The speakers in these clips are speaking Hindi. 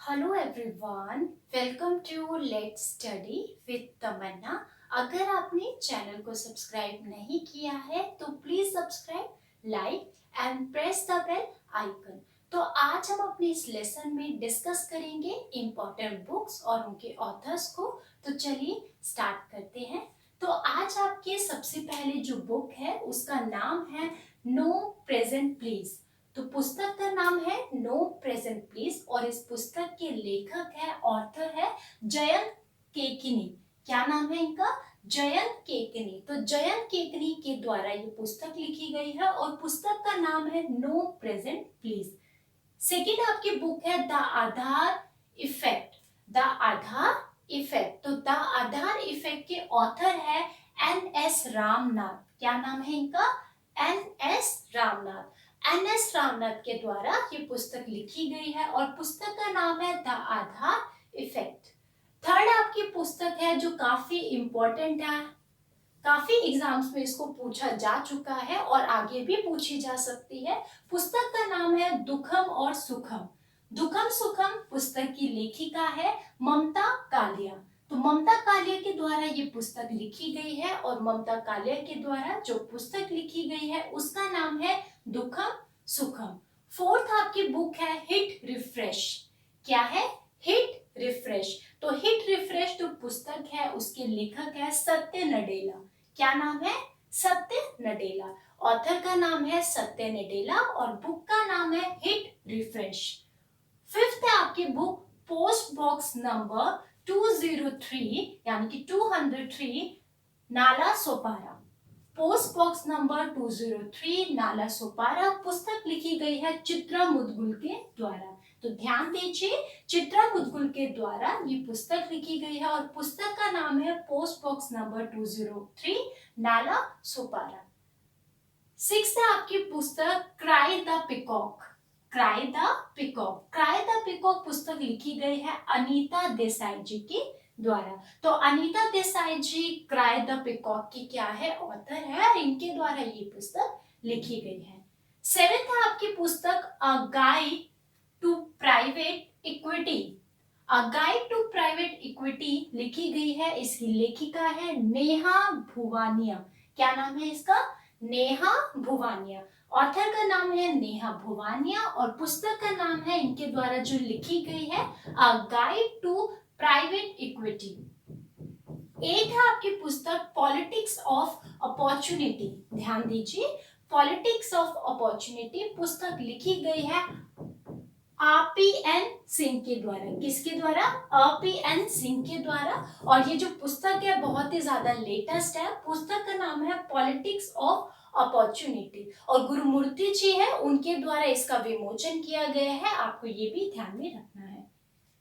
Hello everyone, welcome to let's study with Tamanna. अगर आपने चैनल को सब्सक्राइब नहीं किया है तो please subscribe, like and press the bell icon. तो आज हम अपने इस लेसन में डिस्कस करेंगे इम्पोर्टेंट बुक्स और उनके ऑथर्स को। तो चलिए स्टार्ट करते हैं। तो आज आपके सबसे पहले जो बुक है उसका नाम है नो प्रेजेंट प्लीज। तो पुस्तक का नाम है नो प्रेजेंट प्लीज और इस पुस्तक के लेखक है, ऑथर है जयंत केकिनी। क्या नाम है इनका? जयंत केकिनी। तो जयंत केकिनी के द्वारा ये पुस्तक लिखी गई है और पुस्तक का नाम है नो प्रेजेंट प्लीज। सेकेंड आपकी बुक है the Aadhaar effect. The Aadhaar effect. तो द आधार इफेक्ट के ऑथर है एन.एस. रामनाथ। क्या नाम है इनका? एन.एस. रामनाथ। एन.एस. रामनाथ के द्वारा ये पुस्तक लिखी गई है और पुस्तक का नाम है द आधार इफेक्ट। थर्ड आपकी पुस्तक है जो काफी इंपॉर्टेंट है, काफी एग्जाम्स में इसको पूछा जा चुका है और आगे भी पूछी जा सकती है। पुस्तक का नाम है दुखम और सुखम। दुखम सुखम पुस्तक की लेखिका है ममता कालिया। तो ममता कालिया के द्वारा ये पुस्तक लिखी गई है और ममता कालिया के द्वारा जो पुस्तक लिखी गई है उसका नाम है दुखम सुखम। फोर्थ आपकी बुक है हिट रिफ्रेश। क्या है? Hit refresh. तो हिट रिफ्रेश जो पुस्तक है उसके लेखक है सत्य नडेला। क्या नाम है? सत्य नडेला। ऑथर का नाम है सत्य नडेला और बुक का नाम है हिट रिफ्रेश। फिफ्थ है आपकी बुक पोस्ट बॉक्स नंबर 203 यानी कि 203 Nala Sopara. Post box number 203 Nala Sopara पुस्तक लिखी गई है चित्रा मुदगुल के द्वारा। तो ध्यान दीजिए, चित्रा मुदगुल के द्वारा ये पुस्तक लिखी गई है और पुस्तक का नाम है post box number 203 Nala Sopara. Sixth है आपकी पुस्तक cry the peacock. Cry the peacock. Cry the peacock पुस्तक लिखी गई है अनीता देसाई जी के द्वारा। तो अनीता देसाई जी क्राई द पिकॉक की क्या है? ऑथर है और इनके द्वारा ये पुस्तक लिखी गई है। सेवेंथ है आपकी पुस्तक a guide to private equity. A guide to private equity लिखी गई है, इसकी लेखिका है नेहा भुवानिया। क्या नाम है इसका? नेहा भुवानिया। ऑथर का नाम है नेहा भुवानिया और पुस्तक का नाम है इनके द्वारा जो लिखी गई है a guide to private equity. एक है आपकी पुस्तक पॉलिटिक्स ऑफ अपॉर्चुनिटी। ध्यान दीजिए, पॉलिटिक्स ऑफ अपॉर्चुनिटी पुस्तक लिखी गई है आर.पी.एन. सिंह के द्वारा। किसके द्वारा? आर.पी.एन. सिंह के द्वारा। और ये जो पुस्तक है बहुत ही ज्यादा लेटेस्ट है। पुस्तक का नाम है पॉलिटिक्स ऑफ अपॉर्चुनिटी और गुरुमूर्ति जी है उनके द्वारा इसका विमोचन किया गया है। आपको ये भी ध्यान में रखना है।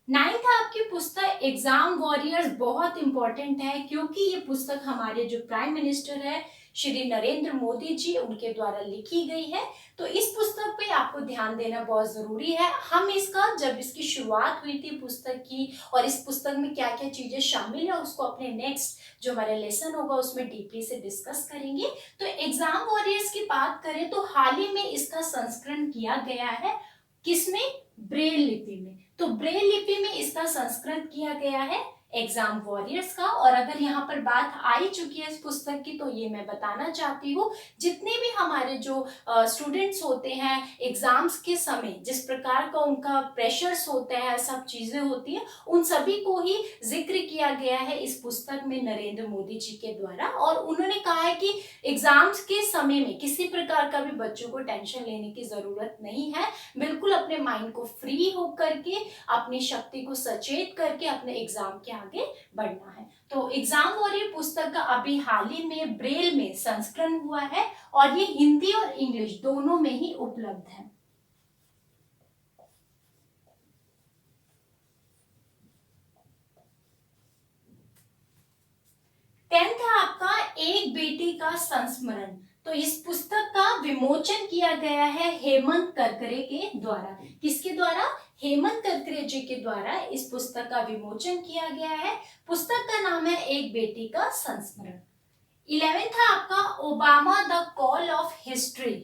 नाइन्थ आपकी पुस्तक एग्जाम वॉरियर्स बहुत इंपॉर्टेंट है क्योंकि ये पुस्तक हमारे जो प्राइम मिनिस्टर है श्री नरेंद्र मोदी जी उनके द्वारा लिखी गई है। तो इस पुस्तक पे आपको ध्यान देना बहुत जरूरी है। हम इसका जब इसकी शुरुआत हुई थी पुस्तक की और इस पुस्तक में क्या क्या चीजें शामिल है उसको अपने नेक्स्ट जो हमारा लेसन होगा उसमें डीपली से डिस्कस करेंगे। तो एग्जाम वॉरियर्स की बात करें तो हाल ही में इसका संस्करण किया गया है। किसमें? ब्रेल लिपि में। तो ब्रेल लिपि में इसका संस्करण किया गया है एग्जाम वॉरियर्स का। और अगर यहाँ पर बात आ ही चुकी है इस पुस्तक की तो ये मैं बताना चाहती हूँ, जितने भी हमारे जो स्टूडेंट्स होते हैं एग्जाम्स के समय जिस प्रकार का उनका प्रेशर्स होता है, सब चीजें होती है, उन सभी को ही जिक्र किया गया है इस पुस्तक में नरेंद्र मोदी जी के द्वारा। और उन्होंने कहा है कि एग्जाम्स के समय में किसी प्रकार का भी बच्चों को टेंशन लेने की जरूरत नहीं है। बिल्कुल अपने माइंड को फ्री होकर के अपनी शक्ति को सचेत करके अपने एग्जाम के आगे बढ़ना है। तो एग्जाम वॉरियर पुस्तक का अभी हाल ही में ब्रेल में संस्करण हुआ है और ये हिंदी और इंग्लिश दोनों में ही उपलब्ध है। टेंथ है आपका एक बेटी का संस्मरण। तो इस पुस्तक का विमोचन किया गया है हेमंत करकरे के द्वारा। किसके द्वारा? हेमंत करकरे जी के द्वारा इस पुस्तक का विमोचन किया गया है। पुस्तक का नाम है एक बेटी का संस्मरण। 11th है आपका Obama the call of history.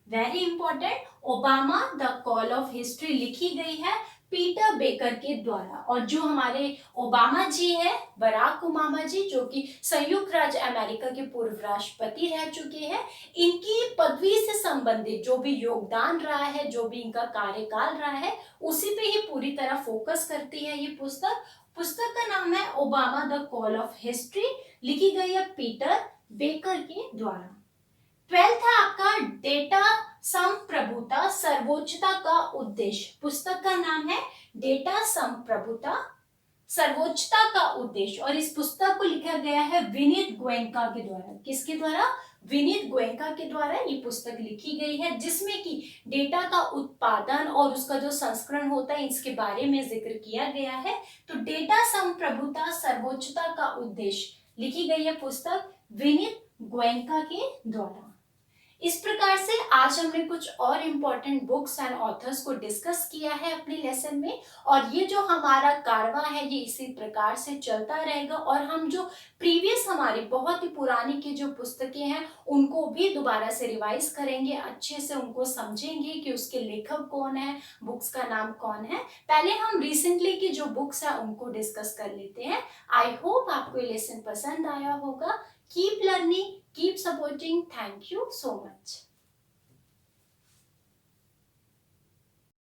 Very important. Obama the call of history लिखी गई है पीटर बेकर के द्वारा। और जो हमारे ओबामा जी है, बराक ओबामा जी, जो कि संयुक्त राज्य अमेरिका के पूर्व राष्ट्रपति रह चुके हैं, इनकी पदवी से संबंधित जो भी योगदान रहा है, जो भी इनका कार्यकाल रहा है, उसी पे ही पूरी तरह फोकस करती है ये पुस्तक। पुस्तक का नाम है Obama the call of history, लिखी गई है पीटर बेकर के द्वारा। 12th है आपका डेटा संप्रभुता सर्वोच्चता का उद्देश्य। पुस्तक का नाम है डेटा संप्रभुता सर्वोच्चता का उद्देश्य, और इस पुस्तक को लिखा गया है विनीत गोयनका के द्वारा। किसके द्वारा? विनीत गोयनका के द्वारा ये पुस्तक लिखी गई है, जिसमें कि डेटा का उत्पादन और उसका जो संस्करण होता है, इसके बारे में जिक्र किया गया है। तो डेटा संप्रभुता सर्वोच्चता का उद्देश्य लिखी गई है पुस्तक विनीत गोयनका के द्वारा। इस प्रकार से आज हमने कुछ और इम्पोर्टेंट बुक्स एंड ऑथर्स को डिस्कस किया है अपने लेसन में, और ये जो हमारा कारवा है ये इसी प्रकार से चलता रहेगा। और हम जो प्रीवियस हमारी बहुत ही पुरानी की जो पुस्तकें हैं उनको भी दोबारा से रिवाइज करेंगे, अच्छे से उनको समझेंगे कि उसके लेखक कौन है, बुक्स का नाम कौन है। पहले हम रिसेंटली की जो बुक्स है उनको डिस्कस कर लेते हैं। आई होप आपको ये लेसन पसंद आया होगा। Keep learning, keep supporting. Thank you so much.